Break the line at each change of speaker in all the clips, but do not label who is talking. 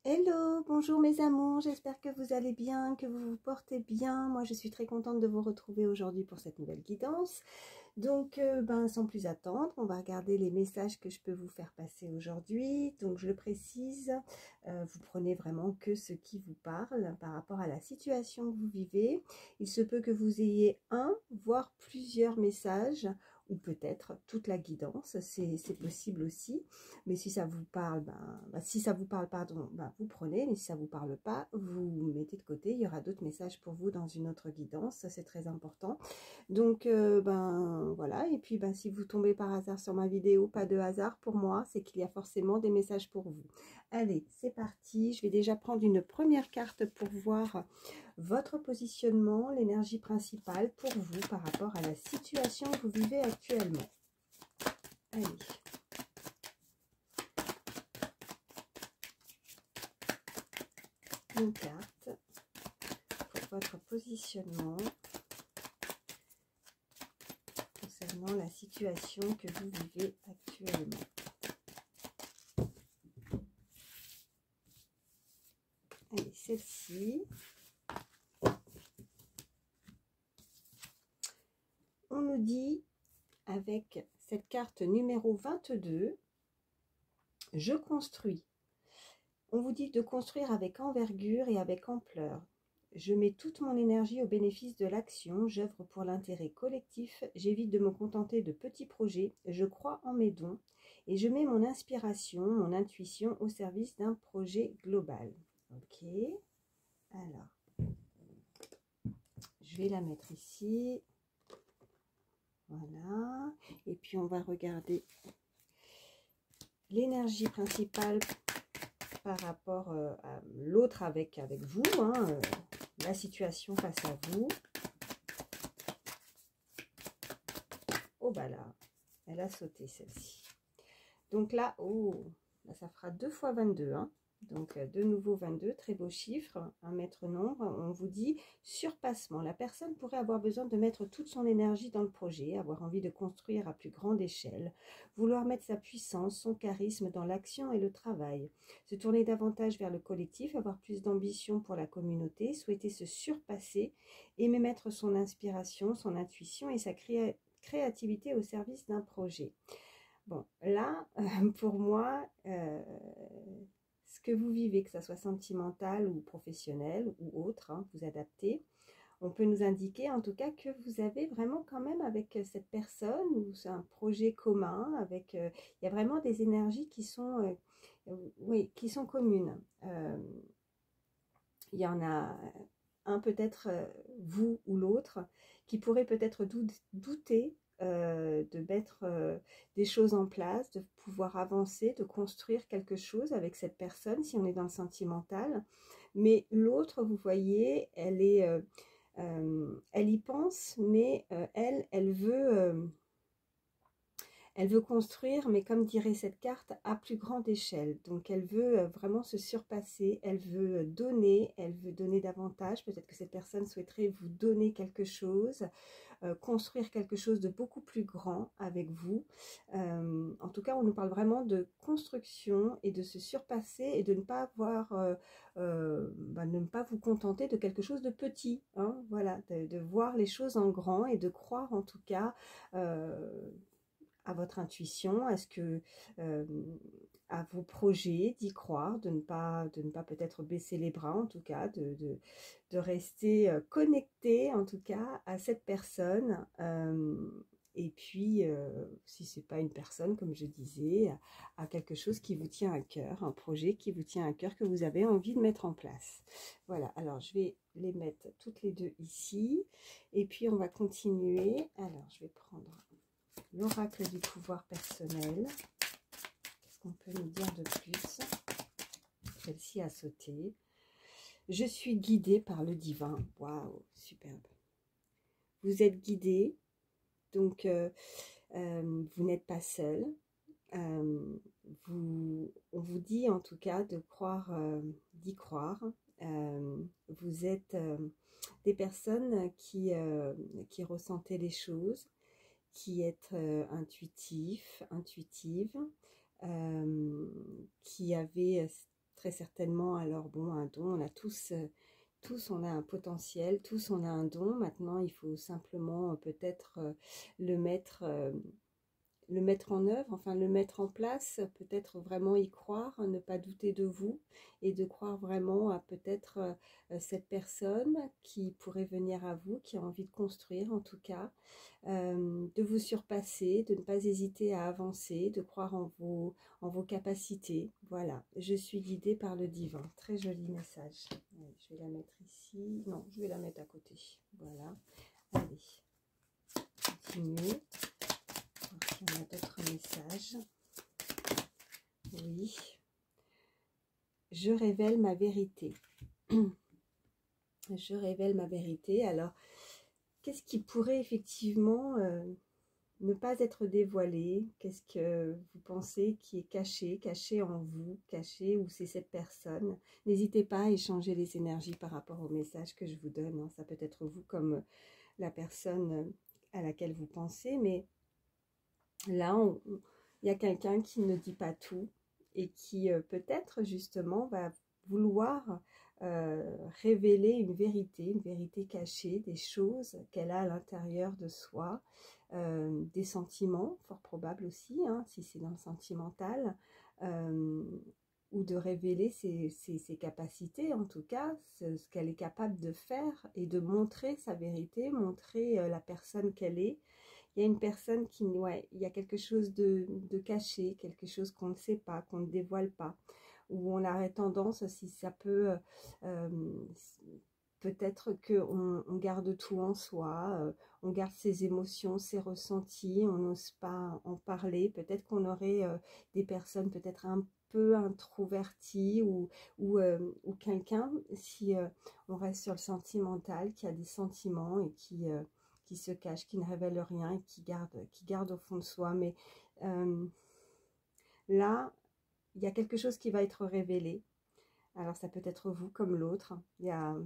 Hello, bonjour mes amours, j'espère que vous allez bien, que vous vous portez bien. Moi, je suis très contente de vous retrouver aujourd'hui pour cette nouvelle guidance. Donc, sans plus attendre, on va regarder les messages que je peux vous faire passer aujourd'hui. Donc, je le précise, vous prenez vraiment que ce qui vous parle par rapport à la situation que vous vivez. Il se peut que vous ayez un, voire plusieurs messages, ou peut-être toute la guidance, c'est possible aussi. Mais si ça vous parle, si ça vous parle, pardon, vous prenez, mais si ça ne vous parle pas, vous mettez de côté. Il y aura d'autres messages pour vous dans une autre guidance, ça c'est très important. Donc, voilà, et puis si vous tombez par hasard sur ma vidéo, pas de hasard pour moi, c'est qu'il y a forcément des messages pour vous. Allez, c'est parti, je vais déjà prendre une première carte pour voir votre positionnement, l'énergie principale pour vous par rapport à la situation que vous vivez actuellement. Allez. Une carte pour votre positionnement concernant la situation que vous vivez actuellement. Allez, celle-ci. On nous dit, avec cette carte numéro 22, je construis. On vous dit de construire avec envergure et avec ampleur. Je mets toute mon énergie au bénéfice de l'action, j'œuvre pour l'intérêt collectif, j'évite de me contenter de petits projets, je crois en mes dons et je mets mon inspiration, mon intuition au service d'un projet global. Ok, alors, je vais la mettre ici. Voilà, et puis on va regarder l'énergie principale par rapport à l'autre avec vous, la situation face à vous. Oh là, elle a sauté celle-ci. Donc là, là ça fera 2 fois 22, donc de nouveau 22, très beau chiffre, un maître nombre. On vous dit surpassement. La personne pourrait avoir besoin de mettre toute son énergie dans le projet, avoir envie de construire à plus grande échelle, vouloir mettre sa puissance, son charisme dans l'action et le travail, se tourner davantage vers le collectif, avoir plus d'ambition pour la communauté, souhaiter se surpasser, aimer mettre son inspiration, son intuition et sa créativité au service d'un projet. Bon, là, pour moi, ce que vous vivez, que ce soit sentimental ou professionnel ou autre, vous adaptez, on peut nous indiquer en tout cas que vous avez vraiment quand même avec cette personne, ou c'est un projet commun, avec, il y a vraiment des énergies qui sont, oui, qui sont communes. Il y en a un peut-être, vous ou l'autre, qui pourrait peut-être douter de mettre des choses en place, de pouvoir avancer, de construire quelque chose avec cette personne si on est dans le sentimental. Mais l'autre, vous voyez, elle y pense, mais elle veut construire, mais comme dirait cette carte, à plus grande échelle. Donc elle veut vraiment se surpasser, elle veut donner davantage. Peut-être que cette personne souhaiterait vous donner quelque chose, construire quelque chose de beaucoup plus grand avec vous. En tout cas, on nous parle vraiment de construction et de se surpasser et de ne pas avoir, ne pas vous contenter de quelque chose de petit. Voilà, de voir les choses en grand et de croire en tout cas à votre intuition, à vos projets, d'y croire, de ne pas peut-être baisser les bras, en tout cas, de rester connecté, en tout cas, à cette personne. Et puis, si ce n'est pas une personne, comme je disais, à quelque chose qui vous tient à cœur, un projet qui vous tient à cœur, que vous avez envie de mettre en place. Voilà, alors je vais les mettre toutes les deux ici. Et puis, on va continuer. Alors, je vais prendre l'oracle du pouvoir personnel. Qu'est-ce qu'on peut nous dire de plus? Celle-ci a sauté. Je suis guidée par le divin. Waouh, superbe. Vous êtes guidé, donc vous n'êtes pas seul. On vous dit en tout cas de croire, d'y croire. Vous êtes des personnes qui ressentaient les choses, qui êtes intuitive, qui avez très certainement, alors bon, un don, on a tous on a un potentiel, tous on a un don. Maintenant, il faut simplement peut-être le mettre en œuvre, enfin le mettre en place, peut-être vraiment y croire, ne pas douter de vous et de croire vraiment à peut-être cette personne qui pourrait venir à vous, qui a envie de construire en tout cas, de vous surpasser, de ne pas hésiter à avancer, de croire en vos capacités. Voilà, je suis guidée par le divin. Très joli message. Allez, je vais la mettre ici. Non, je vais la mettre à côté. Voilà. Allez, continue. Il y en a d'autres messages. Oui. Je révèle ma vérité. Je révèle ma vérité. Alors, qu'est-ce qui pourrait effectivement ne pas être dévoilé? Qu'est-ce que vous pensez qui est caché, caché en vous, caché ou c'est cette personne? N'hésitez pas à échanger les énergies par rapport au message que je vous donne, hein. Ça peut être vous comme la personne à laquelle vous pensez, mais là, il y a quelqu'un qui ne dit pas tout et qui peut-être justement va vouloir révéler une vérité cachée, des choses qu'elle a à l'intérieur de soi, des sentiments, fort probable aussi, hein, si c'est dans le sentimental, ou de révéler ses capacités, en tout cas, ce qu'elle est capable de faire et de montrer sa vérité, montrer la personne qu'elle est. Il y a une personne qui, ouais, il y a quelque chose de caché, quelque chose qu'on ne sait pas, qu'on ne dévoile pas, où on aurait tendance, si ça peut, euh, peut-être qu'on garde tout en soi, on garde ses émotions, ses ressentis, on n'ose pas en parler. Peut-être qu'on aurait des personnes peut-être un peu introverties ou quelqu'un, si on reste sur le sentimental, qui a des sentiments et qui se cache, qui ne révèle rien et qui garde au fond de soi. Mais là, il y a quelque chose qui va être révélé. Alors ça peut être vous comme l'autre. Il y a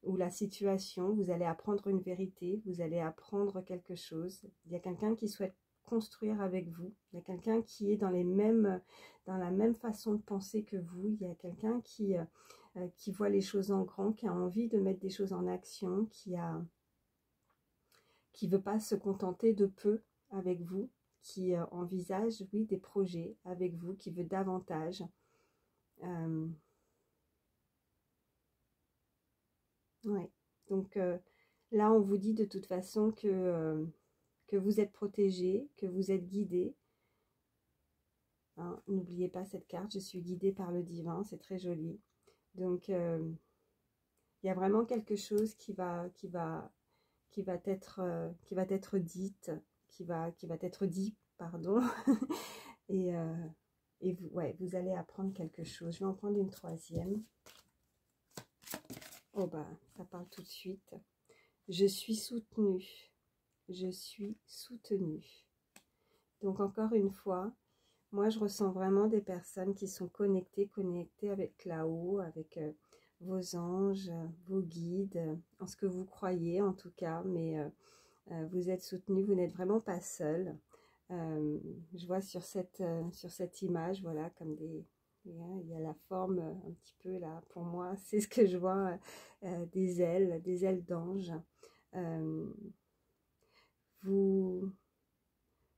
ou la situation, vous allez apprendre une vérité, vous allez apprendre quelque chose. Il y a quelqu'un qui souhaite construire avec vous. Il y a quelqu'un qui est dans la même façon de penser que vous. Il y a quelqu'un qui voit les choses en grand, qui a envie de mettre des choses en action, qui veut pas se contenter de peu avec vous, qui envisage, oui, des projets avec vous, qui veut davantage. Ouais. Donc là, on vous dit de toute façon que vous êtes protégé, que vous êtes guidé. Hein, n'oubliez pas cette carte, je suis guidée par le divin, c'est très joli. Donc il y a vraiment quelque chose qui va être dite, qui va être dit, pardon. et vous, ouais, vous allez apprendre quelque chose. Je vais en prendre une troisième. Oh bah, ça parle tout de suite. Je suis soutenue. Je suis soutenue. Donc encore une fois, moi je ressens vraiment des personnes qui sont connectées avec là-haut, avec vos anges, vos guides, en ce que vous croyez en tout cas, mais vous êtes soutenu, vous n'êtes vraiment pas seul. Je vois sur cette image, voilà, comme il y a la forme un petit peu là, pour moi, c'est ce que je vois, des ailes d'ange. Vous,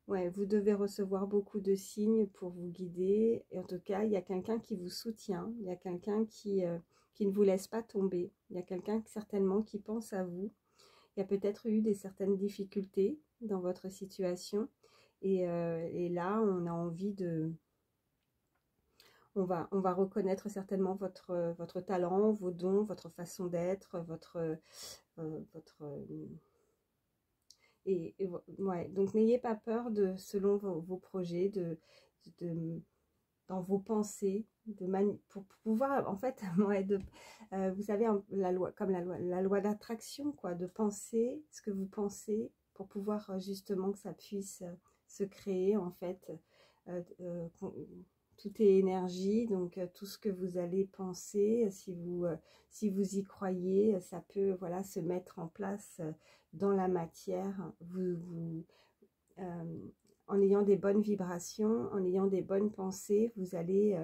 ouais, vous devez recevoir beaucoup de signes pour vous guider. Et en tout cas, il y a quelqu'un qui vous soutient. Il y a quelqu'un qui ne vous laisse pas tomber. Il y a quelqu'un certainement qui pense à vous. Il y a peut-être eu certaines difficultés dans votre situation. Et là, on a envie de... on va reconnaître certainement votre talent, vos dons, votre façon d'être, votre ouais, donc n'ayez pas peur de, selon vos projets, de, dans vos pensées, pour pouvoir, en fait, ouais, vous savez, la loi, comme la loi d'attraction, quoi, de penser ce que vous pensez pour pouvoir justement que ça puisse se créer, en fait. Tout est énergie, donc tout ce que vous allez penser, si vous y croyez, ça peut, voilà, se mettre en place dans la matière. Euh, en ayant des bonnes vibrations, en ayant des bonnes pensées, vous allez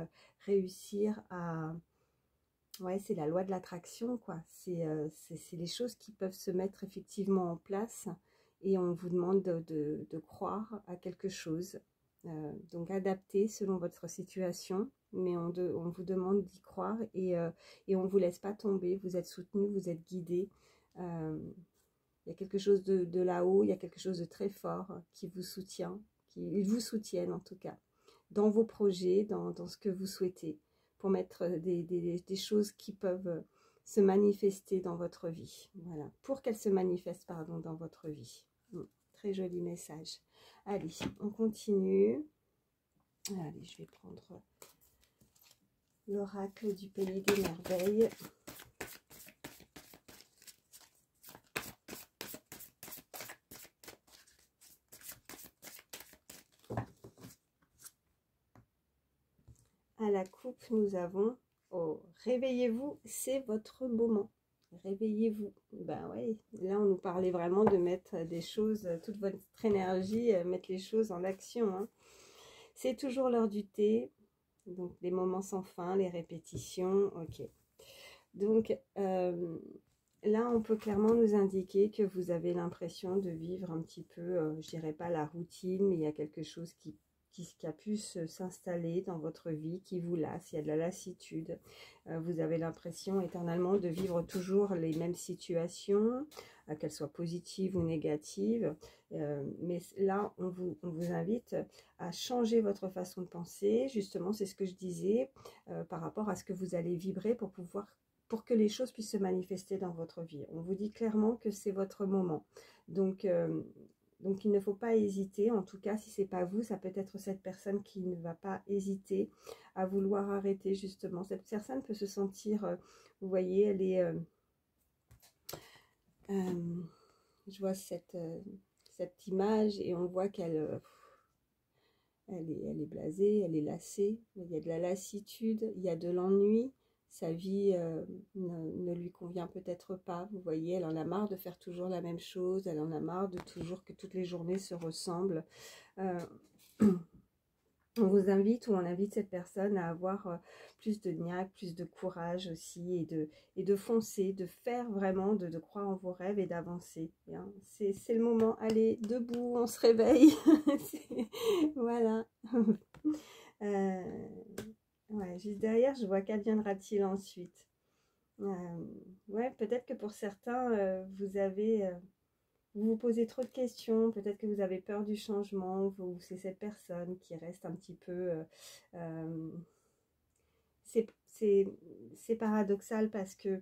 réussir à... Ouais, c'est la loi de l'attraction, quoi. C'est les choses qui peuvent se mettre effectivement en place et on vous demande de croire à quelque chose. Donc adapté selon votre situation, mais on vous demande d'y croire et on ne vous laisse pas tomber. Vous êtes soutenu, vous êtes guidé. Il y a quelque chose de là-haut, il y a quelque chose de très fort qui vous soutient, ils vous soutiennent en tout cas, dans vos projets, dans ce que vous souhaitez, pour mettre des choses qui peuvent se manifester dans votre vie. Voilà, pour qu'elles se manifestent, pardon, dans votre vie. Très joli message. Allez, on continue. Allez, je vais prendre l'oracle du pays des merveilles. À la coupe, nous avons oh, réveillez-vous, c'est votre moment. Réveillez-vous. Ben oui, là on nous parlait vraiment de mettre des choses, toute votre énergie, mettre les choses en action. Hein. C'est toujours l'heure du thé, donc les moments sans fin, les répétitions, ok. Donc là on peut clairement nous indiquer que vous avez l'impression de vivre un petit peu, je dirais pas la routine, mais il y a quelque chose qui a pu s'installer dans votre vie, qui vous lasse, il y a de la lassitude. Vous avez l'impression éternellement de vivre toujours les mêmes situations, qu'elles soient positives ou négatives. Mais là, on vous invite à changer votre façon de penser. Justement, c'est ce que je disais par rapport à ce que vous allez vibrer pour que les choses puissent se manifester dans votre vie. On vous dit clairement que c'est votre moment. Donc, il ne faut pas hésiter, en tout cas, si ce n'est pas vous, ça peut être cette personne qui ne va pas hésiter à vouloir arrêter, justement. Cette personne peut se sentir, vous voyez, elle est... je vois cette image et on voit qu'elle elle est blasée, elle est lassée, il y a de la lassitude, il y a de l'ennui. Sa vie ne lui convient peut-être pas, vous voyez, elle en a marre de faire toujours la même chose, elle en a marre de toujours que toutes les journées se ressemblent. On vous invite ou on invite cette personne à avoir plus de niaque, plus de courage aussi et de foncer, de faire vraiment, de croire en vos rêves et d'avancer. C'est le moment, allez, debout, on se réveille. Voilà. Ouais, juste derrière, je vois qu'adviendra-t-il ensuite. Ouais, peut-être que pour certains, vous vous posez trop de questions, peut-être que vous avez peur du changement, ou c'est cette personne qui reste un petit peu... c'est paradoxal parce que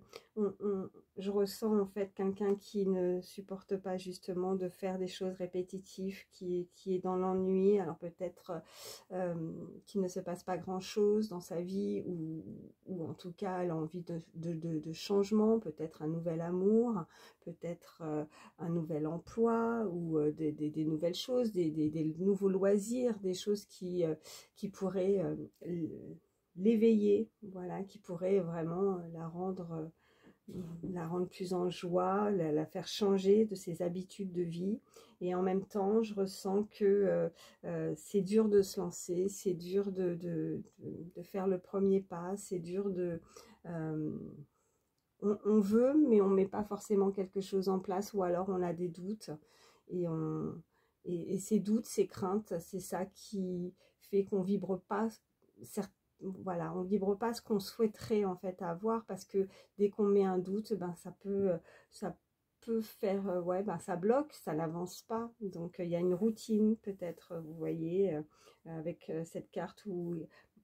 je ressens en fait quelqu'un qui ne supporte pas justement de faire des choses répétitives, qui est dans l'ennui, alors peut-être qu'il ne se passe pas grand-chose dans sa vie ou en tout cas elle a envie de changement, peut-être un nouvel amour, peut-être un nouvel emploi ou des nouvelles choses, des nouveaux loisirs, des choses qui pourraient... l'éveiller, voilà, qui pourrait vraiment la rendre plus en joie, la faire changer de ses habitudes de vie. Et en même temps, je ressens que c'est dur de se lancer, c'est dur de faire le premier pas, c'est dur de... on veut, mais on ne met pas forcément quelque chose en place, ou alors on a des doutes. Et ces doutes, ces craintes, c'est ça qui fait qu'on ne vibre pas voilà, on vibre pas ce qu'on souhaiterait en fait avoir, parce que dès qu'on met un doute, ben ça peut faire ouais, ben ça bloque, ça n'avance pas. Donc il y a une routine peut-être, vous voyez, avec cette carte où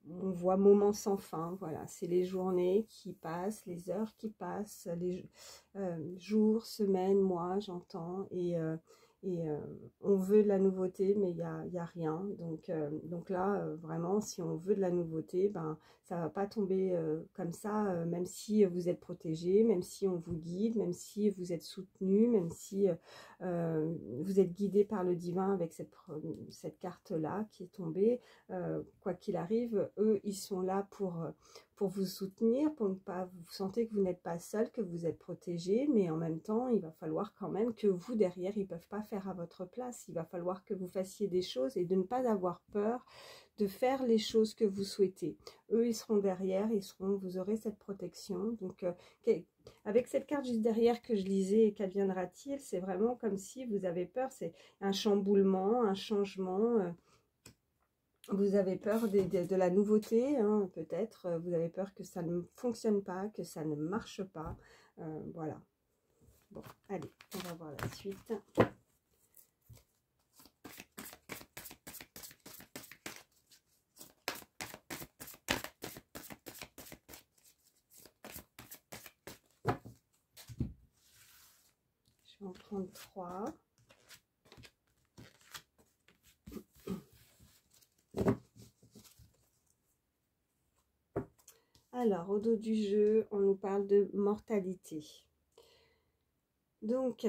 on voit moment sans fin. Voilà, c'est les journées qui passent, les heures qui passent, les jours, semaines, mois, j'entends, et on veut de la nouveauté, mais il y a rien. Donc là, vraiment, si on veut de la nouveauté, ben, ça ne va pas tomber comme ça, même si vous êtes protégé, même si on vous guide, même si vous êtes soutenu, même si vous êtes guidé par le divin avec cette carte-là qui est tombée. Quoi qu'il arrive, eux, ils sont là pour pour vous soutenir, pour ne pas vous sentez que vous n'êtes pas seul, que vous êtes protégé, mais en même temps, il va falloir quand même que vous, derrière, ils ne peuvent pas faire à votre place. Il va falloir que vous fassiez des choses et de ne pas avoir peur de faire les choses que vous souhaitez. Eux, ils seront derrière, vous aurez cette protection. Donc, avec cette carte juste derrière que je lisais, qu'adviendra-t-il? C'est vraiment comme si vous avez peur, c'est un chamboulement, un changement. Vous avez peur de la nouveauté, hein, peut-être. Vous avez peur que ça ne fonctionne pas, que ça ne marche pas. Voilà. Bon, allez, on va voir la suite. Je vais en prendre 3. Alors, au dos du jeu, on nous parle de mortalité. Donc,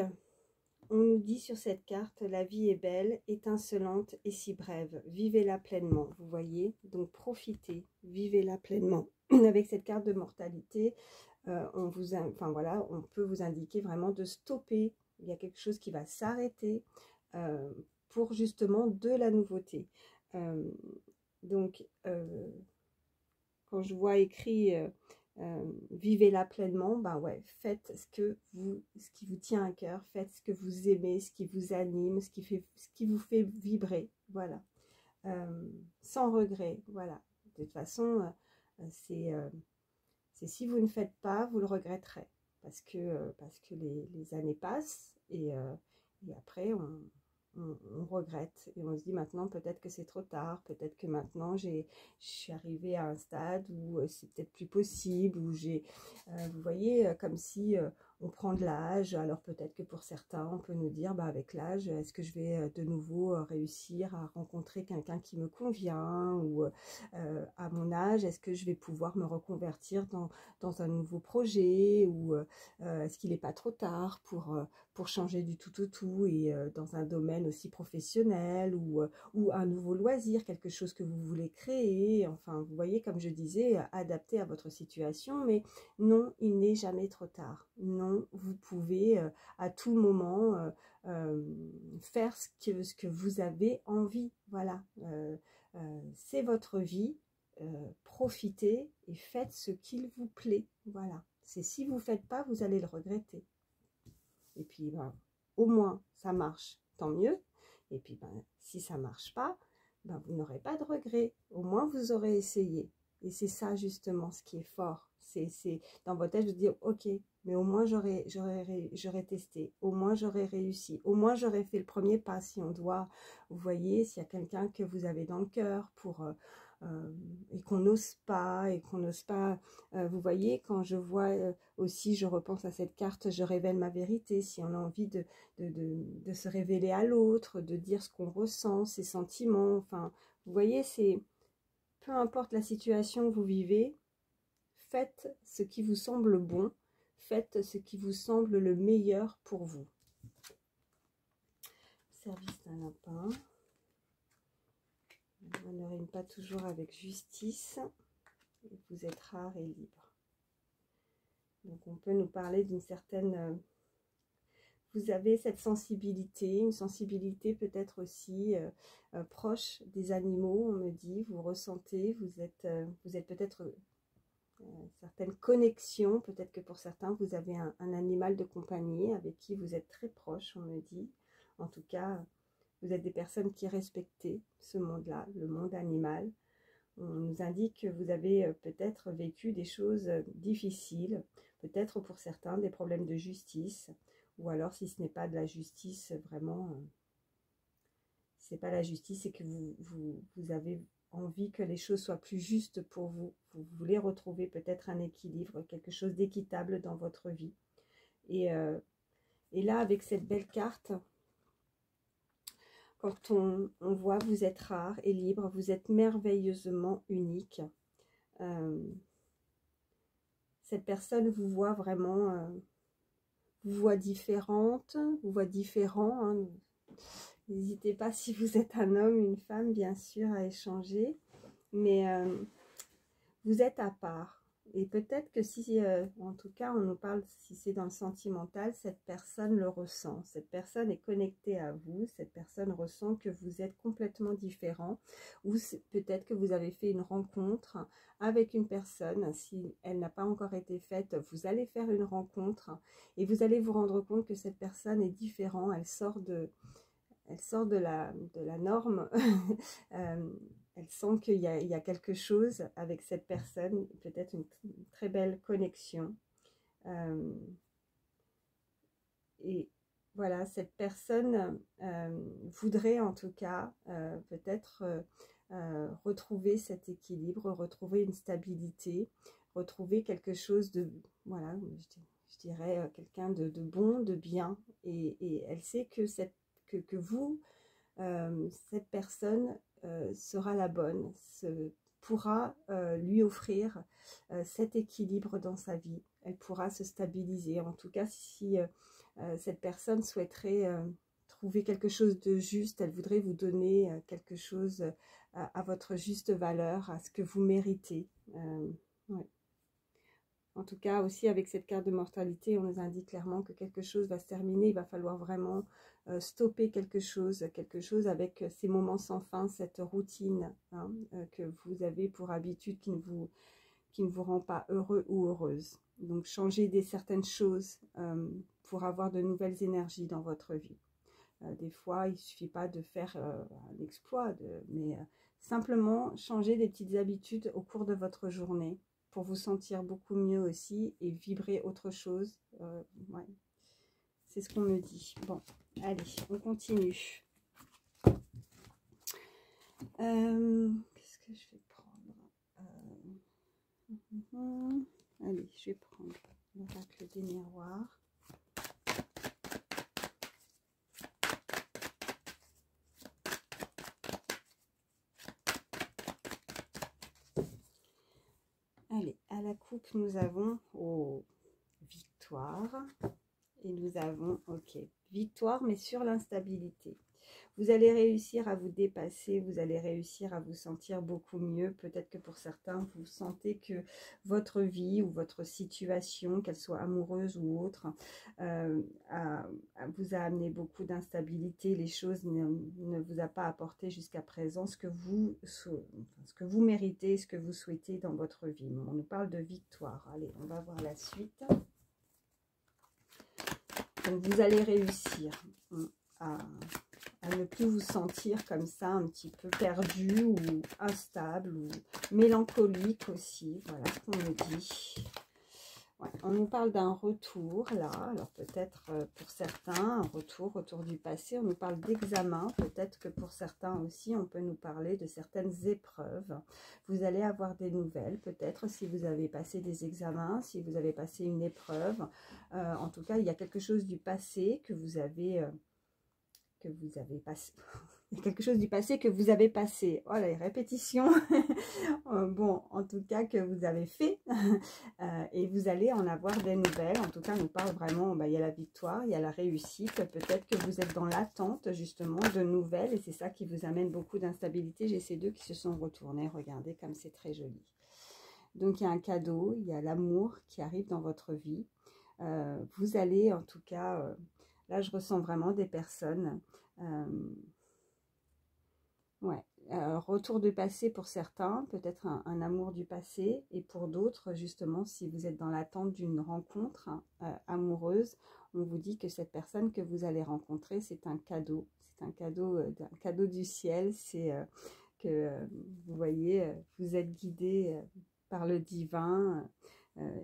on nous dit sur cette carte, la vie est belle, étincelante et si brève. Vivez-la pleinement, vous voyez. Donc, profitez, vivez-la pleinement. Avec cette carte de mortalité, on peut vous indiquer vraiment de stopper. Il y a quelque chose qui va s'arrêter pour justement de la nouveauté. Quand je vois écrit vivez-la pleinement, ben ouais, faites ce qui vous tient à cœur, faites ce que vous aimez, ce qui vous anime, ce qui vous fait vibrer, voilà, sans regret, voilà. De toute façon, c'est si vous ne faites pas, vous le regretterez, parce que les années passent et après on regrette et on se dit maintenant peut-être que c'est trop tard, peut-être que maintenant je suis arrivée à un stade où c'est peut-être plus possible, où vous voyez, comme si on prend de l'âge. Alors peut-être que pour certains on peut nous dire bah, avec l'âge, est-ce que je vais de nouveau réussir à rencontrer quelqu'un qui me convient, ou à mon âge, est-ce que je vais pouvoir me reconvertir dans un nouveau projet, ou est-ce qu'il n'est pas trop tard pour changer du tout au tout et dans un domaine aussi professionnel, ou un nouveau loisir, quelque chose que vous voulez créer. Enfin, vous voyez, comme je disais, adapté à votre situation. Mais non, il n'est jamais trop tard. Non, vous pouvez à tout moment faire ce que vous avez envie. Voilà, c'est votre vie. Profitez et faites ce qu'il vous plaît. Voilà, c'est si vous ne faites pas, vous allez le regretter. Et puis, ben, au moins, ça marche, tant mieux. Et puis, ben, si ça ne marche pas, ben, vous n'aurez pas de regret. Au moins, vous aurez essayé. Et c'est ça, justement, ce qui est fort. C'est dans votre tête de dire, ok, mais au moins, j'aurais testé. Au moins, j'aurais réussi. Au moins, j'aurais fait le premier pas. Si on doit, vous voyez, s'il y a quelqu'un que vous avez dans le cœur et qu'on n'ose pas, vous voyez, quand je vois aussi, je repense à cette carte, je révèle ma vérité. Si on a envie de se révéler à l'autre, de dire ce qu'on ressent, ses sentiments, enfin, vous voyez, c'est peu importe la situation que vous vivez, faites ce qui vous semble bon, faites ce qui vous semble le meilleur pour vous. Service d'un lapin. On ne rime pas toujours avec justice. Vous êtes rare et libre. Donc on peut nous parler d'une certaine... vous avez cette sensibilité, une sensibilité peut-être aussi proche des animaux, on me dit. Vous ressentez, vous êtes peut-être... certaines connexions, peut-être que pour certains vous avez un animal de compagnie avec qui vous êtes très proche, on me dit. En tout cas, vous êtes des personnes qui respectent ce monde-là, le monde animal. On nous indique que vous avez peut-être vécu des choses difficiles, peut-être pour certains des problèmes de justice, ou alors si ce n'est pas de la justice vraiment, c'est pas la justice, c'est que vous avez envie que les choses soient plus justes pour vous. Vous voulez retrouver peut-être un équilibre, quelque chose d'équitable dans votre vie. Et là, avec cette belle carte, quand on voit vous êtes rare et libre, vous êtes merveilleusement unique. Cette personne vous voit vraiment, vous voit différente, vous voit différent. Hein. N'hésitez pas, si vous êtes un homme, une femme, bien sûr, à échanger. Mais vous êtes à part. Et peut-être que si, en tout cas, on nous parle, si c'est dans le sentimental, cette personne le ressent. Cette personne est connectée à vous. Cette personne ressent que vous êtes complètement différent. Ou peut-être que vous avez fait une rencontre avec une personne. Si elle n'a pas encore été faite, vous allez faire une rencontre et vous allez vous rendre compte que cette personne est différente. Elle sort de la norme. Elle sent qu'il y a quelque chose avec cette personne, peut-être une très belle connexion. Et voilà, cette personne voudrait en tout cas peut-être retrouver cet équilibre, retrouver une stabilité, retrouver quelque chose de, voilà, je dirais quelqu'un de bon, de bien. Et elle sait que vous, cette personne sera la bonne, pourra lui offrir cet équilibre dans sa vie. Elle pourra se stabiliser. En tout cas, si cette personne souhaiterait trouver quelque chose de juste, elle voudrait vous donner quelque chose à votre juste valeur, à ce que vous méritez. Ouais. En tout cas, aussi avec cette carte de mortalité, on nous indique clairement que quelque chose va se terminer. Il va falloir vraiment stopper quelque chose avec ces moments sans fin, cette routine hein, que vous avez pour habitude qui ne vous rend pas heureux ou heureuse. Donc, changer certaines choses pour avoir de nouvelles énergies dans votre vie. Des fois, il ne suffit pas de faire un exploit, mais simplement changer des petites habitudes au cours de votre journée pour vous sentir beaucoup mieux aussi et vibrer autre chose. Ouais. C'est ce qu'on me dit. Bon, allez, on continue. Qu'est-ce que je vais prendre Allez, je vais prendre l'oracle des miroirs. Allez, à la coupe, nous avons victoire. Et nous avons, ok, victoire, mais sur l'instabilité. Vous allez réussir à vous dépasser, vous allez réussir à vous sentir beaucoup mieux. Peut-être que pour certains, vous sentez que votre vie ou votre situation, qu'elle soit amoureuse ou autre, vous a amené beaucoup d'instabilité. Les choses ne vous a pas apporté jusqu'à présent ce que vous méritez, ce que vous souhaitez dans votre vie. On nous parle de victoire. Allez, on va voir la suite. Donc, vous allez réussir à ne plus vous sentir comme ça, un petit peu perdu ou instable ou mélancolique aussi. Voilà ce qu'on me dit. Ouais, on nous parle d'un retour là. Alors peut-être pour certains, un retour du passé. On nous parle d'examen. Peut-être que pour certains aussi, on peut nous parler de certaines épreuves. Vous allez avoir des nouvelles. Peut-être si vous avez passé des examens, si vous avez passé une épreuve. En tout cas, il y a quelque chose du passé que vous avez passé. Il y a quelque chose du passé que vous avez passé. Oh, les répétitions. Bon, en tout cas, que vous avez fait. Et vous allez en avoir des nouvelles. En tout cas, on nous parle vraiment, il y a la victoire, il y a la réussite. Peut-être que vous êtes dans l'attente, justement, de nouvelles. Et c'est ça qui vous amène beaucoup d'instabilité. J'ai ces deux qui se sont retournés. Regardez comme c'est très joli. Donc, il y a un cadeau, il y a l'amour qui arrive dans votre vie. Vous allez, en tout cas, là, je ressens vraiment des personnes... retour du passé pour certains, peut-être un amour du passé, et pour d'autres, justement, si vous êtes dans l'attente d'une rencontre amoureuse, on vous dit que cette personne que vous allez rencontrer, c'est un cadeau. C'est un cadeau du ciel. C'est que, vous voyez, vous êtes guidé par le divin.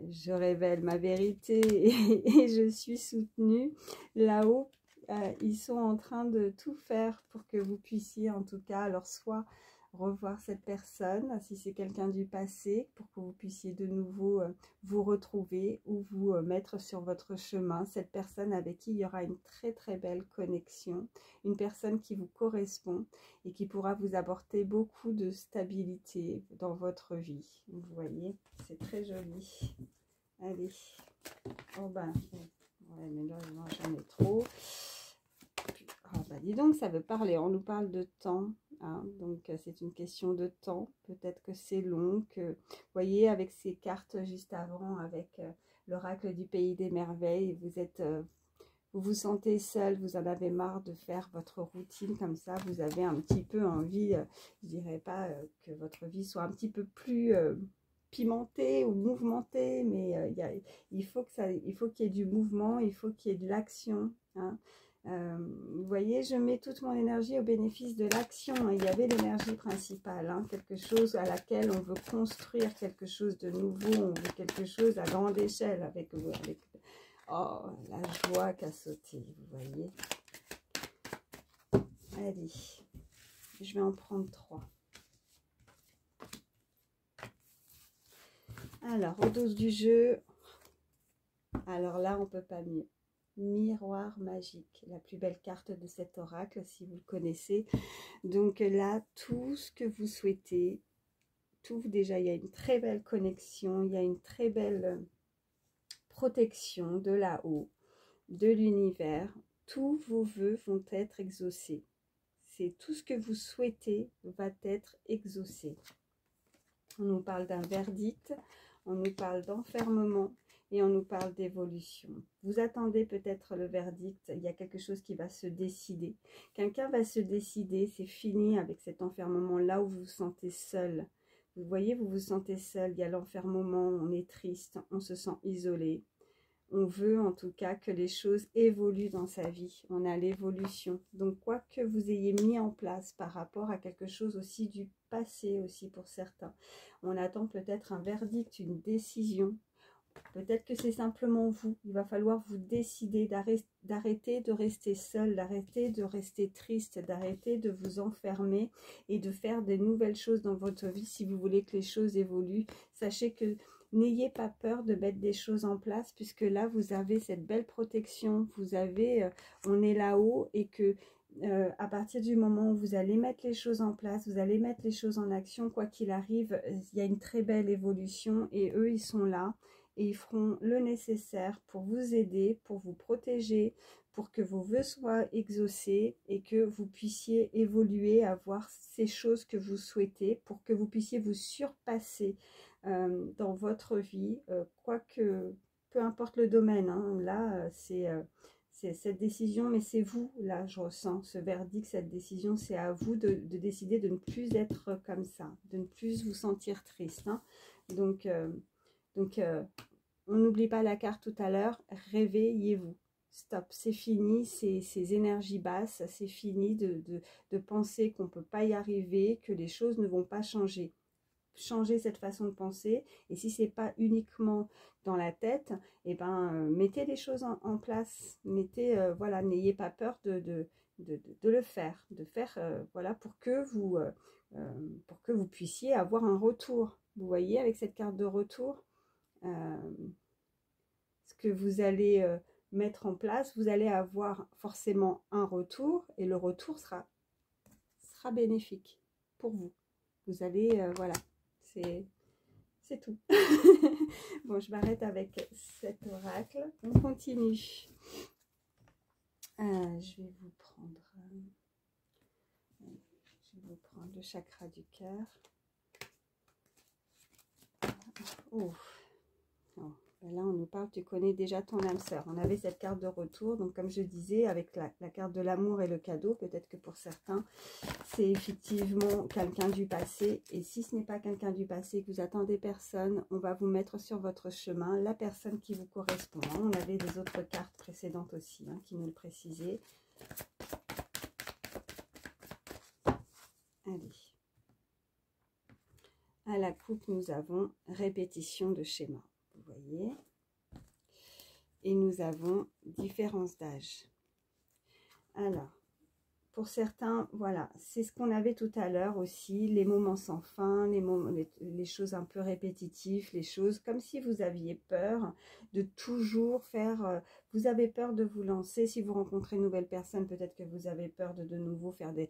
Je révèle ma vérité et je suis soutenue là-haut. Ils sont en train de tout faire pour que vous puissiez, en tout cas, alors soit revoir cette personne, si c'est quelqu'un du passé, pour que vous puissiez de nouveau vous retrouver ou vous mettre sur votre chemin, cette personne avec qui il y aura une très très belle connexion, une personne qui vous correspond et qui pourra vous apporter beaucoup de stabilité dans votre vie. Vous voyez, c'est très joli. Allez, oh ben, ouais, mais là j'en ai trop. Ah bah dis donc, ça veut parler. On nous parle de temps. hein. Donc c'est une question de temps, peut-être que c'est long, que vous voyez avec ces cartes juste avant, avec l'oracle du pays des merveilles, vous vous sentez seul, vous en avez marre de faire votre routine comme ça, vous avez un petit peu envie, je dirais pas que votre vie soit un petit peu plus pimentée ou mouvementée, mais il faut qu'il y ait du mouvement, il faut qu'il y ait de l'action, hein. Vous voyez, je mets toute mon énergie au bénéfice de l'action. Il y avait l'énergie principale, hein, quelque chose à laquelle on veut construire quelque chose de nouveau, on veut quelque chose à grande échelle avec vous. Oh, la joie qu'a sauté, vous voyez. Allez, je vais en prendre 3. Alors, au dos du jeu, alors là, on ne peut pas mieux. Miroir magique, la plus belle carte de cet oracle, si vous le connaissez. Donc là, tout ce que vous souhaitez, tout déjà, il y a une très belle connexion, il y a une très belle protection de là-haut, de l'univers. Tous vos vœux vont être exaucés. C'est tout ce que vous souhaitez va être exaucé. On nous parle d'un verdict, on nous parle d'enfermement et on nous parle d'évolution. Vous attendez peut-être le verdict, il y a quelque chose qui va se décider. Quelqu'un va se décider, c'est fini avec cet enfermement là où vous vous sentez seul. Vous voyez, vous vous sentez seul, il y a l'enfermement, on est triste, on se sent isolé. On veut en tout cas que les choses évoluent dans sa vie. On a l'évolution. Donc quoi que vous ayez mis en place par rapport à quelque chose aussi du passé aussi pour certains. On attend peut-être un verdict, une décision. Peut-être que c'est simplement vous. Il va falloir vous décider d'arrêter de rester seul, d'arrêter de rester triste, d'arrêter de vous enfermer et de faire des nouvelles choses dans votre vie si vous voulez que les choses évoluent. Sachez que n'ayez pas peur de mettre des choses en place puisque là, vous avez cette belle protection. Vous avez, on est là-haut et que à partir du moment où vous allez mettre les choses en place, vous allez mettre les choses en action, quoi qu'il arrive, il y a une très belle évolution et eux, ils sont là. Et ils feront le nécessaire pour vous aider, pour vous protéger, pour que vos vœux soient exaucés et que vous puissiez évoluer, avoir ces choses que vous souhaitez, pour que vous puissiez vous surpasser dans votre vie, quoique, peu importe le domaine, hein, là, c'est cette décision, mais c'est vous, là, je ressens ce verdict, cette décision, c'est à vous de décider de ne plus être comme ça, de ne plus vous sentir triste, hein. Donc, on n'oublie pas la carte tout à l'heure, réveillez-vous. Stop, c'est fini, ces énergies basses, c'est fini de penser qu'on ne peut pas y arriver, que les choses ne vont pas changer. Changez cette façon de penser, et si ce n'est pas uniquement dans la tête, eh ben, mettez les choses en place, mettez, voilà, n'ayez pas peur de le faire, voilà, pour que vous puissiez avoir un retour. Vous voyez, avec cette carte de retour, ce que vous allez mettre en place, vous allez avoir forcément un retour et le retour sera bénéfique pour vous. Vous allez, voilà, c'est tout. Bon, je m'arrête avec cet oracle. On continue. Je vais vous prendre le chakra du cœur. Oh. Oh. Là, on nous parle, tu connais déjà ton âme sœur. On avait cette carte de retour. Donc, comme je disais, avec la carte de l'amour et le cadeau, peut-être que pour certains, c'est effectivement quelqu'un du passé. Et si ce n'est pas quelqu'un du passé, que vous attendez personne, on va vous mettre sur votre chemin la personne qui vous correspond. On avait les autres cartes précédentes aussi qui nous le précisaient. Allez. À la coupe, nous avons répétition de schéma. Vous voyez, et nous avons différence d'âge. Alors, pour certains, voilà, c'est ce qu'on avait tout à l'heure aussi, les moments sans fin, les choses un peu répétitives, les choses comme si vous aviez peur de toujours faire, vous avez peur de vous lancer, si vous rencontrez une nouvelle personne, peut-être que vous avez peur de nouveau faire des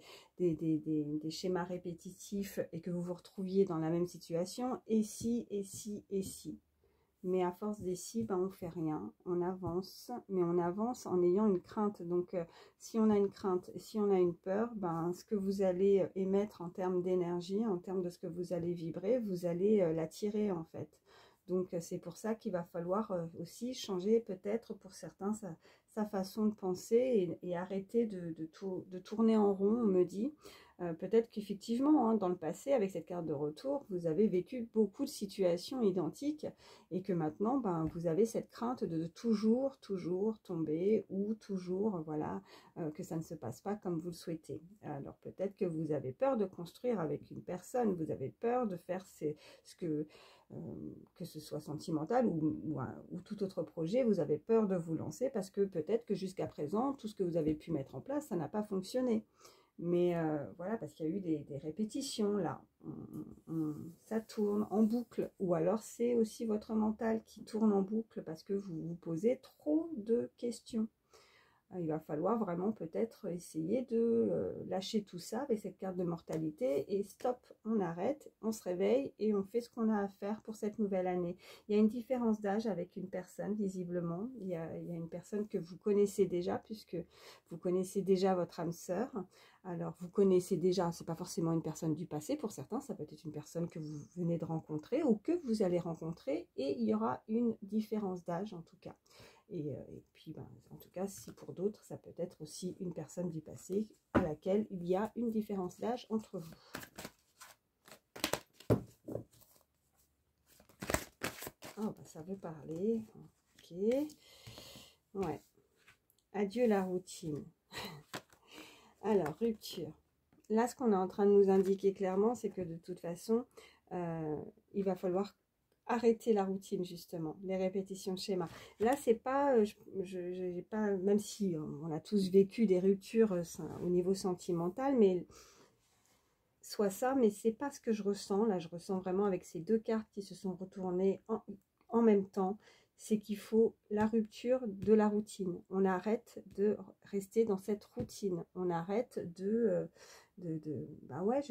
schémas répétitifs et que vous vous retrouviez dans la même situation, et si. mais à force des si, ben, on fait rien, on avance, mais on avance en ayant une crainte. Donc, si on a une crainte, si on a une peur, ben, ce que vous allez émettre en termes d'énergie, en termes de ce que vous allez vibrer, vous allez l'attirer en fait. Donc, c'est pour ça qu'il va falloir aussi changer peut-être pour certains sa façon de penser et arrêter de tourner en rond, on me dit. Peut-être qu'effectivement, hein, dans le passé, avec cette carte de retour, vous avez vécu beaucoup de situations identiques et que maintenant, ben, vous avez cette crainte de toujours tomber ou toujours, voilà, que ça ne se passe pas comme vous le souhaitez. Alors peut-être que vous avez peur de construire avec une personne, vous avez peur de faire ce que ce soit sentimental ou tout autre projet, vous avez peur de vous lancer parce que peut-être que jusqu'à présent, tout ce que vous avez pu mettre en place, ça n'a pas fonctionné. Mais voilà, parce qu'il y a eu des répétitions là, ça tourne en boucle, ou alors c'est aussi votre mental qui tourne en boucle parce que vous vous posez trop de questions. Il va falloir vraiment peut-être essayer de lâcher tout ça avec cette carte de mortalité et stop, on arrête, on se réveille et on fait ce qu'on a à faire pour cette nouvelle année. Il y a une différence d'âge avec une personne visiblement, il y a une personne que vous connaissez déjà puisque vous connaissez déjà votre âme sœur. Alors vous connaissez déjà, c'est pas forcément une personne du passé, pour certains ça peut être une personne que vous venez de rencontrer ou que vous allez rencontrer et il y aura une différence d'âge en tout cas. Et puis, ben, en tout cas, si pour d'autres, ça peut être aussi une personne du passé à laquelle il y a une différence d'âge entre vous. Ah, ben, ça veut parler. Ok. Ouais. Adieu la routine. Alors, rupture. Là, ce qu'on est en train de nous indiquer clairement, c'est que de toute façon, il va falloir arrêter la routine justement, les répétitions de schéma. Là, c'est pas, j'ai pas, même si on a tous vécu des ruptures au niveau sentimental, mais soit ça, mais c'est pas ce que je ressens. Là, je ressens vraiment avec ces deux cartes qui se sont retournées en même temps, c'est qu'il faut la rupture de la routine. On arrête de rester dans cette routine. On arrête bah ouais,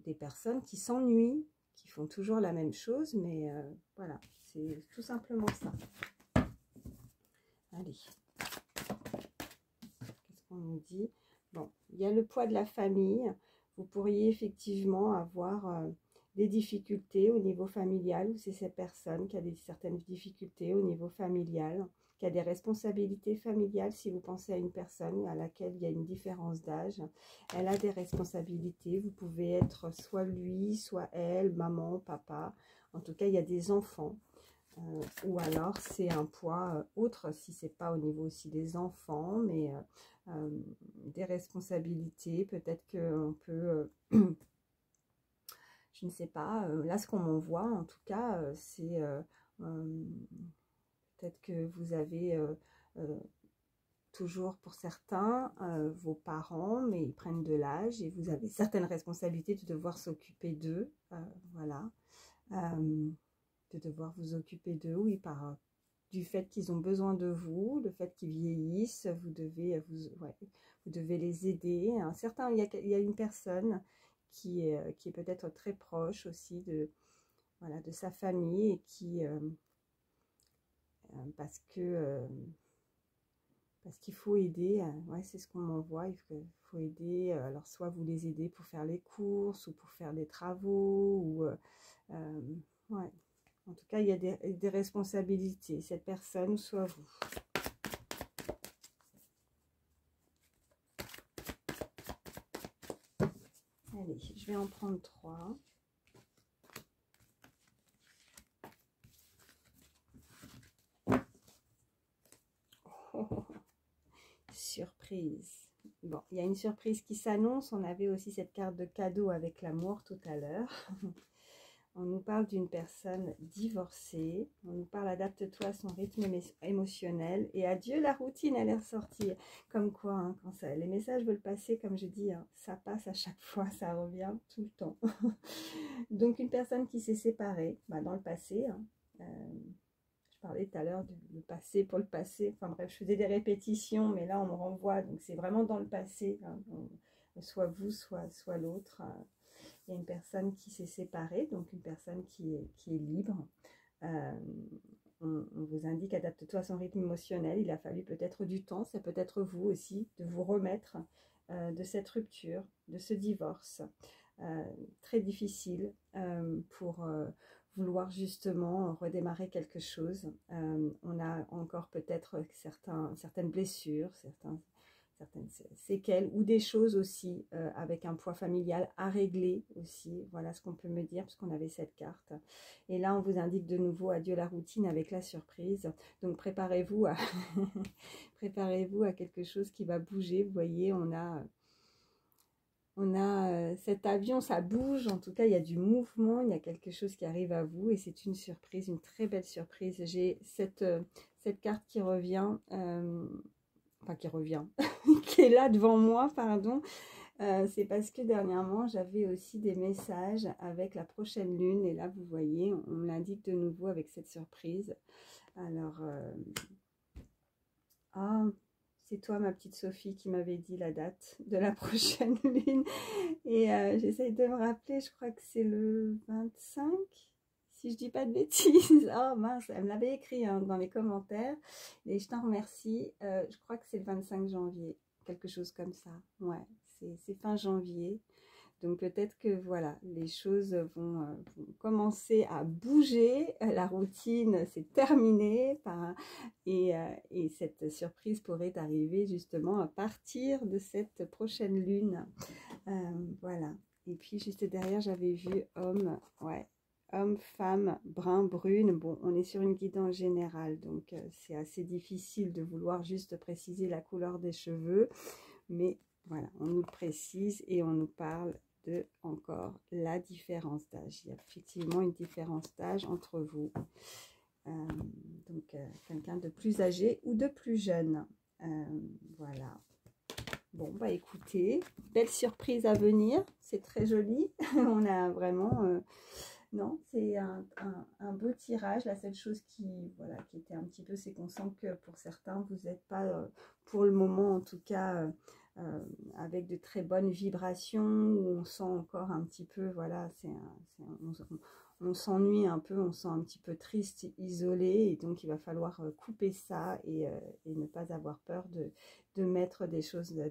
des personnes qui s'ennuient, qui font toujours la même chose, mais voilà, c'est tout simplement ça. Allez, qu'est-ce qu'on nous dit? Bon, il y a le poids de la famille. Vous pourriez effectivement avoir des difficultés au niveau familial, ou c'est cette personne qui a certaines difficultés au niveau familial, qui a des responsabilités familiales. Si vous pensez à une personne à laquelle il y a une différence d'âge, elle a des responsabilités. Vous pouvez être soit lui, soit elle, maman, papa. En tout cas, il y a des enfants. Ou alors c'est un poids autre, si c'est pas au niveau aussi des enfants, mais des responsabilités. Peut-être qu'on peut, je ne sais pas, là ce qu'on m'envoie en tout cas, c'est peut-être que vous avez toujours pour certains vos parents, mais ils prennent de l'âge et vous avez certaines responsabilités de devoir s'occuper d'eux, voilà. De devoir vous occuper d'eux, oui, du fait qu'ils ont besoin de vous, le fait qu'ils vieillissent, vous devez les aider. Il y a une personne qui est peut-être très proche aussi voilà, de sa famille et qui, parce qu'il faut aider, ouais, c'est ce qu'on m'envoie, faut aider, alors soit vous les aidez pour faire les courses ou pour faire des travaux, ou ouais. En tout cas, il y a des responsabilités, cette personne, soit vous. Allez, je vais en prendre 3. Oh, surprise. Bon, il y a une surprise qui s'annonce. On avait aussi cette carte de cadeau avec l'amour tout à l'heure. On nous parle d'une personne divorcée. On nous parle adapte-toi à son rythme émotionnel. Et adieu la routine, elle est ressortie. Comme quoi, hein, quand les messages veulent passer, comme je dis, hein, ça passe à chaque fois, ça revient tout le temps. Donc une personne qui s'est séparée, bah, dans le passé. Hein, je parlais tout à l'heure du passé pour le passé. Enfin bref, je faisais des répétitions, mais là on me renvoie. Donc c'est vraiment dans le passé. Hein, soit vous, soit l'autre. Il y a une personne qui s'est séparée, donc une personne qui est libre. on vous indique adapte-toi à son rythme émotionnel. Il a fallu peut-être du temps, c'est peut-être vous aussi, de vous remettre de cette rupture, de ce divorce très difficile pour vouloir justement redémarrer quelque chose. On a encore peut-être certaines blessures, certaines séquelles ou des choses aussi avec un poids familial à régler aussi. Voilà ce qu'on peut me dire parce qu'on avait cette carte. Et là, on vous indique de nouveau adieu la routine avec la surprise. Donc, préparez-vous à, préparez-vous à quelque chose qui va bouger. Vous voyez, on a cet avion, ça bouge, en tout cas il y a du mouvement, il y a quelque chose qui arrive à vous et c'est une surprise, une très belle surprise. J'ai cette carte qui revient, enfin qui revient, qui est là devant moi, pardon. C'est parce que dernièrement j'avais aussi des messages avec la prochaine lune et là vous voyez, on me l'indique de nouveau avec cette surprise. Alors, c'est toi, ma petite Sophie, qui m'avait dit la date de la prochaine lune. Et j'essaye de me rappeler, je crois que c'est le 25, si je dis pas de bêtises. Oh mince, elle me l'avait écrit hein, dans les commentaires. Et je t'en remercie. Je crois que c'est le 25 janvier, quelque chose comme ça. Ouais, c'est fin janvier. Donc peut-être que voilà, les choses vont commencer à bouger, la routine c'est terminé et cette surprise pourrait arriver justement à partir de cette prochaine lune. Voilà, et puis juste derrière j'avais vu homme, ouais, homme, femme, brun, brune. Bon, on est sur une guidance générale, donc c'est assez difficile de vouloir juste préciser la couleur des cheveux, mais voilà, on nous le précise et on nous parle de encore la différence d'âge. Il y a effectivement une différence d'âge entre vous. Donc, quelqu'un de plus âgé ou de plus jeune. Voilà. Bon, bah écoutez, belle surprise à venir. C'est très joli. On a vraiment... non, c'est un beau tirage. La seule chose voilà, qui était un petit peu, c'est qu'on sent que pour certains, vous n'êtes pas, pour le moment en tout cas, avec de très bonnes vibrations, où on sent encore un petit peu, voilà, on s'ennuie un peu, on sent un petit peu triste, isolé, et donc il va falloir couper ça et ne pas avoir peur de mettre des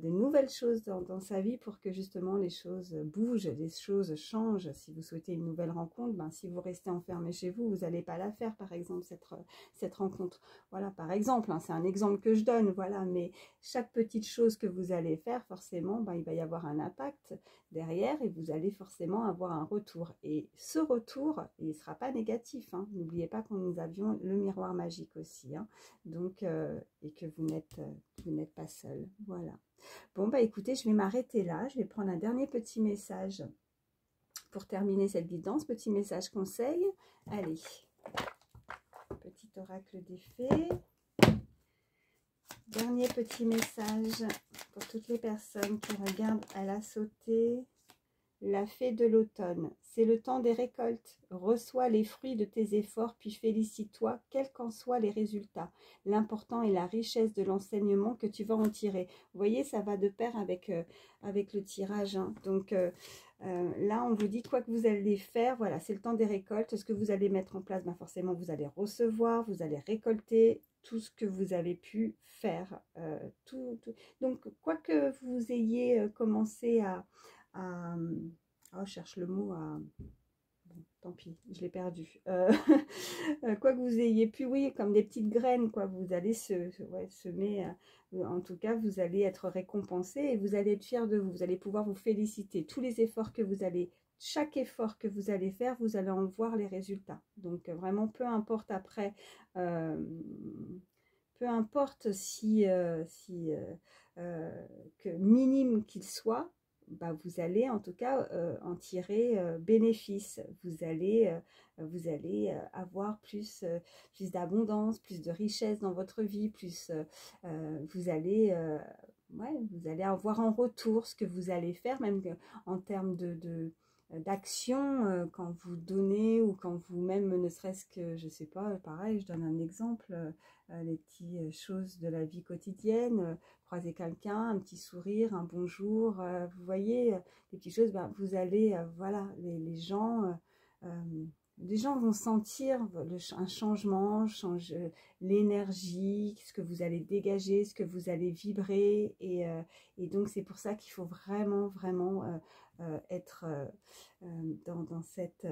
nouvelles choses dans sa vie pour que justement les choses bougent, les choses changent. Si vous souhaitez une nouvelle rencontre, ben, si vous restez enfermé chez vous, vous n'allez pas la faire, par exemple, cette rencontre. Voilà, par exemple, hein, c'est un exemple que je donne, voilà, mais chaque petite chose que vous allez faire, forcément, ben, il va y avoir un impact derrière et vous allez forcément avoir un retour. Et ce retour, il ne sera pas négatif. Hein. N'oubliez pas que nous avions le miroir magique aussi. Hein. Donc, et que vous n'êtes pas seul. Voilà. Bon, bah écoutez, je vais m'arrêter là. Je vais prendre un dernier petit message pour terminer cette guidance. Petit message conseil. Allez. Petit oracle des fées. Dernier petit message pour toutes les personnes qui regardent à la sauter. La fée de l'automne, c'est le temps des récoltes. Reçois les fruits de tes efforts, puis félicite-toi, quels qu'en soient les résultats. L'important est la richesse de l'enseignement que tu vas en tirer. Vous voyez, ça va de pair avec le tirage. Hein. Donc là, on vous dit quoi que vous allez faire. Voilà, c'est le temps des récoltes. Ce que vous allez mettre en place, ben forcément, vous allez recevoir, vous allez récolter tout ce que vous avez pu faire. Donc, quoi que vous ayez commencé oh, je cherche le mot bon, tant pis, je l'ai perdu. Quoi que vous ayez pu, oui, comme des petites graines, quoi, vous allez semer. En tout cas, vous allez être récompensé et vous allez être fier de vous. Vous allez pouvoir vous féliciter. Tous les efforts que vous allez, chaque effort que vous allez faire, vous allez en voir les résultats. Donc, vraiment, peu importe après, peu importe que minime qu'il soit, bah, vous allez en tout cas en tirer bénéfice. Vous allez avoir plus d'abondance, plus de richesse dans votre vie, vous allez avoir en retour ce que vous allez faire, même en termes d'action quand vous donnez ou quand vous-même, ne serait-ce que, je sais pas, pareil, je donne un exemple, les petites choses de la vie quotidienne, croiser quelqu'un, un petit sourire, un bonjour, vous voyez, les petites choses, ben, vous allez, voilà, les gens les gens vont sentir un changement, l'énergie, ce que vous allez dégager, ce que vous allez vibrer. Et donc, c'est pour ça qu'il faut vraiment, vraiment être dans cette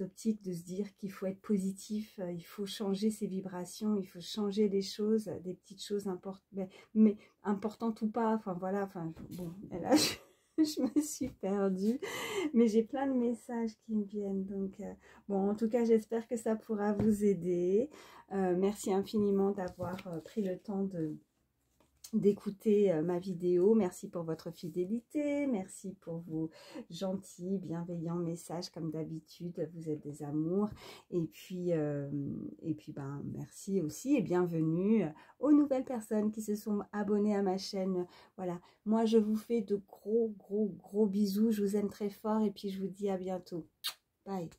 optique de se dire qu'il faut être positif, il faut changer ses vibrations, il faut changer les choses, des petites choses mais importantes ou pas. Enfin, voilà, enfin, bon, là, je me suis perdue. Mais j'ai plein de messages qui me viennent. Donc, bon, en tout cas, j'espère que ça pourra vous aider. Merci infiniment d'avoir pris le temps d'écouter ma vidéo. Merci pour votre fidélité. Merci pour vos gentils, bienveillants messages comme d'habitude. Vous êtes des amours. Et puis ben, merci aussi et bienvenue aux nouvelles personnes qui se sont abonnées à ma chaîne. Voilà, moi je vous fais de gros bisous. Je vous aime très fort et puis je vous dis à bientôt. Bye.